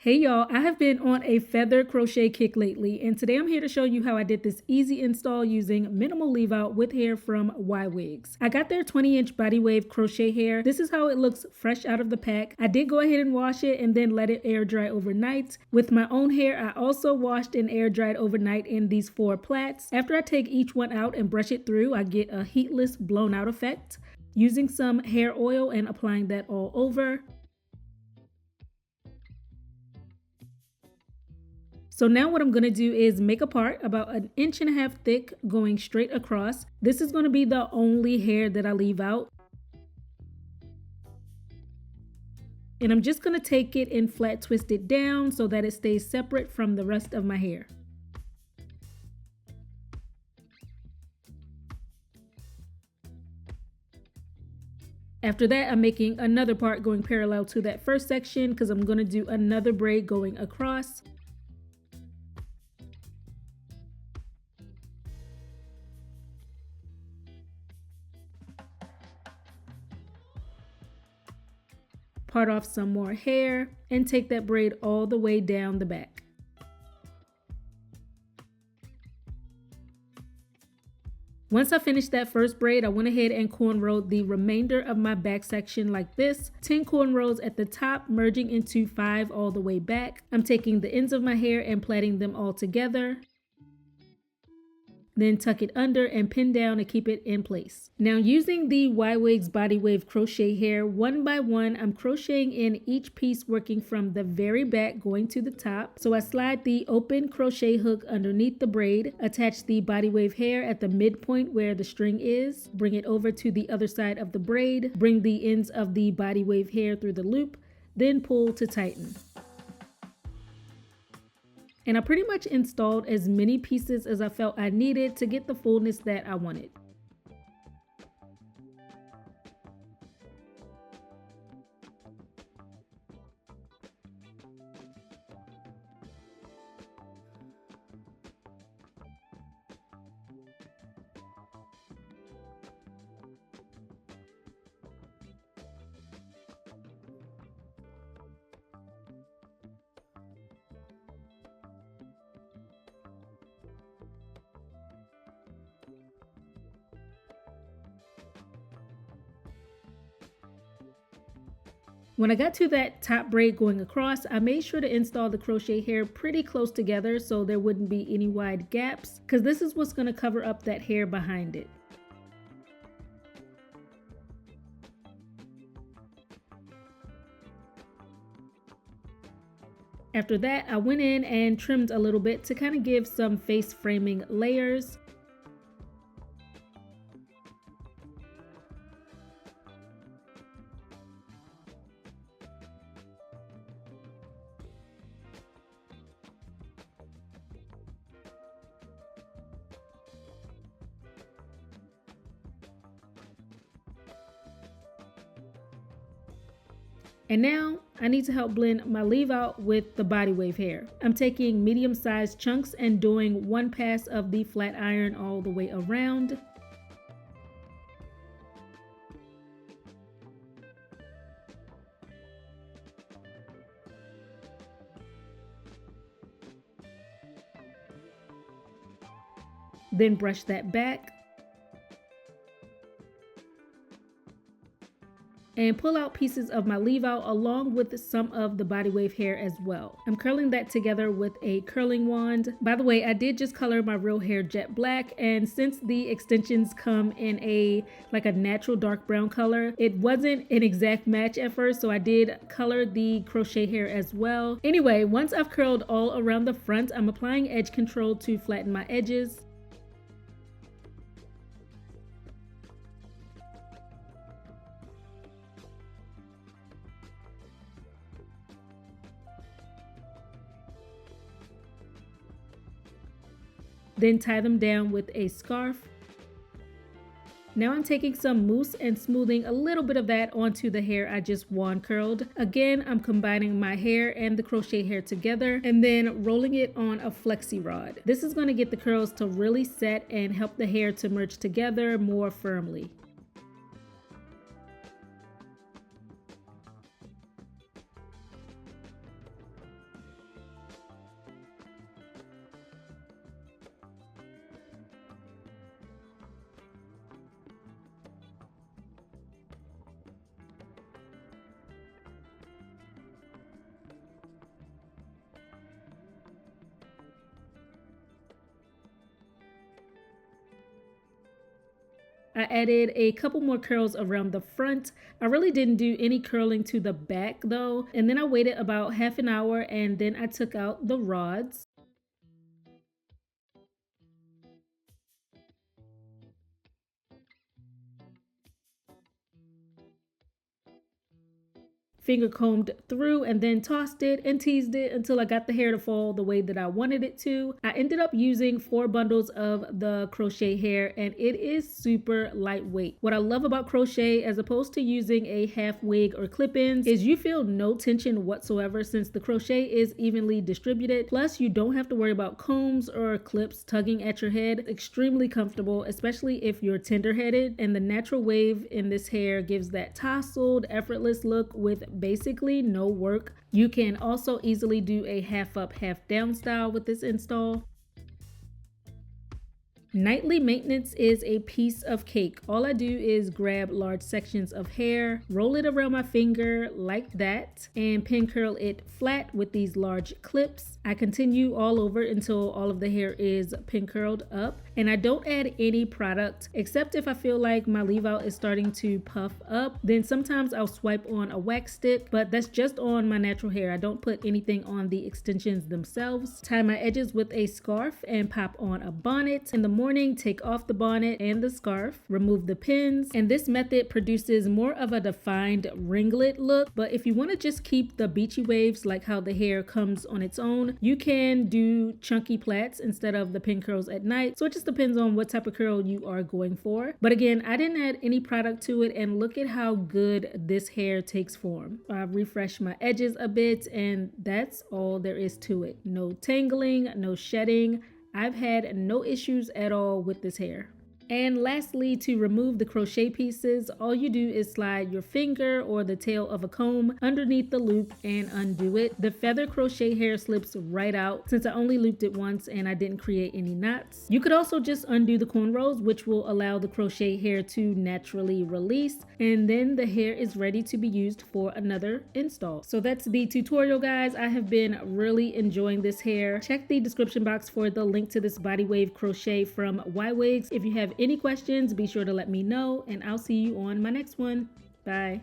Hey y'all, I have been on a feather crochet kick lately, and today I'm here to show you how I did this easy install using minimal leave out with hair from Ywigs. I got their 20-inch body wave crochet hair. This is how it looks fresh out of the pack. I did go ahead and wash it and then let it air dry overnight. With my own hair, I also washed and air dried overnight in these 4 plaits. After I take each one out and brush it through, I get a heatless blown out effect. Using some hair oil and applying that all over. So now what I'm going to do is make a part about 1.5 inches thick going straight across. This is going to be the only hair that I leave out. And I'm just going to take it and flat twist it down so that it stays separate from the rest of my hair. After that, I'm making another part going parallel to that first section because I'm going to do another braid going across. Part off some more hair and take that braid all the way down the back. Once I finished that first braid, I went ahead and cornrowed the remainder of my back section like this. 10 cornrows at the top, merging into 5 all the way back. I'm taking the ends of my hair and plaiting them all together. Then tuck it under and pin down to keep it in place. Now using the Ywigs body wave crochet hair, one by one, I'm crocheting in each piece working from the very back going to the top. So I slide the open crochet hook underneath the braid, attach the body wave hair at the midpoint where the string is, bring it over to the other side of the braid, bring the ends of the body wave hair through the loop, then pull to tighten. And I pretty much installed as many pieces as I felt I needed to get the fullness that I wanted. When I got to that top braid going across, I made sure to install the crochet hair pretty close together so there wouldn't be any wide gaps, because this is what's going to cover up that hair behind it. After that, I went in and trimmed a little bit to kind of give some face framing layers. And now I need to help blend my leave out with the body wave hair. I'm taking medium-sized chunks and doing one pass of the flat iron all the way around. Then brush that back. And pull out pieces of my leave out along with some of the body wave hair as well. I'm curling that together with a curling wand. By the way, I did just color my real hair jet black, and since the extensions come in a natural dark brown color, it wasn't an exact match at first, so I did color the crochet hair as well. Anyway, once I've curled all around the front, I'm applying edge control to flatten my edges. Then tie them down with a scarf. Now I'm taking some mousse and smoothing a little bit of that onto the hair I just wand curled. Again, I'm combining my hair and the crochet hair together and then rolling it on a flexi rod. This is going to get the curls to really set and help the hair to merge together more firmly. I added a couple more curls around the front. I really didn't do any curling to the back though. And then I waited about half an hour and then I took out the rods. Finger combed through and then tossed it and teased it until I got the hair to fall the way that I wanted it to. I ended up using 4 bundles of the crochet hair and it is super lightweight. What I love about crochet as opposed to using a half wig or clip-ins is you feel no tension whatsoever since the crochet is evenly distributed. Plus you don't have to worry about combs or clips tugging at your head. Extremely comfortable, especially if you're tender-headed, and the natural wave in this hair gives that tousled, effortless look with basically no work. You can also easily do a half up, half down style with this install. Nightly maintenance is a piece of cake. All I do is grab large sections of hair, roll it around my finger like that, and pin curl it flat with these large clips. I continue all over until all of the hair is pin curled up, and I don't add any product except if I feel like my leave out is starting to puff up. Then sometimes I'll swipe on a wax stick, but that's just on my natural hair. I don't put anything on the extensions themselves. Tie my edges with a scarf and pop on a bonnet. In the morning, take off the bonnet and the scarf, remove the pins, and this method produces more of a defined ringlet look. But if you want to just keep the beachy waves like how the hair comes on its own, you can do chunky plaits instead of the pin curls at night. So it just depends on what type of curl you are going for. But again, I didn't add any product to it, and look at how good this hair takes form. I've refreshed my edges a bit, and that's all there is to it. No tangling, no shedding. I've had no issues at all with this hair. And lastly, to remove the crochet pieces, all you do is slide your finger or the tail of a comb underneath the loop and undo it. The feather crochet hair slips right out since I only looped it once and I didn't create any knots. You could also just undo the cornrows, which will allow the crochet hair to naturally release, and then the hair is ready to be used for another install. So that's the tutorial, guys. I have been really enjoying this hair. Check the description box for the link to this body wave crochet from Ywigs. If you have any questions, be sure to let me know, and I'll see you on my next one. Bye.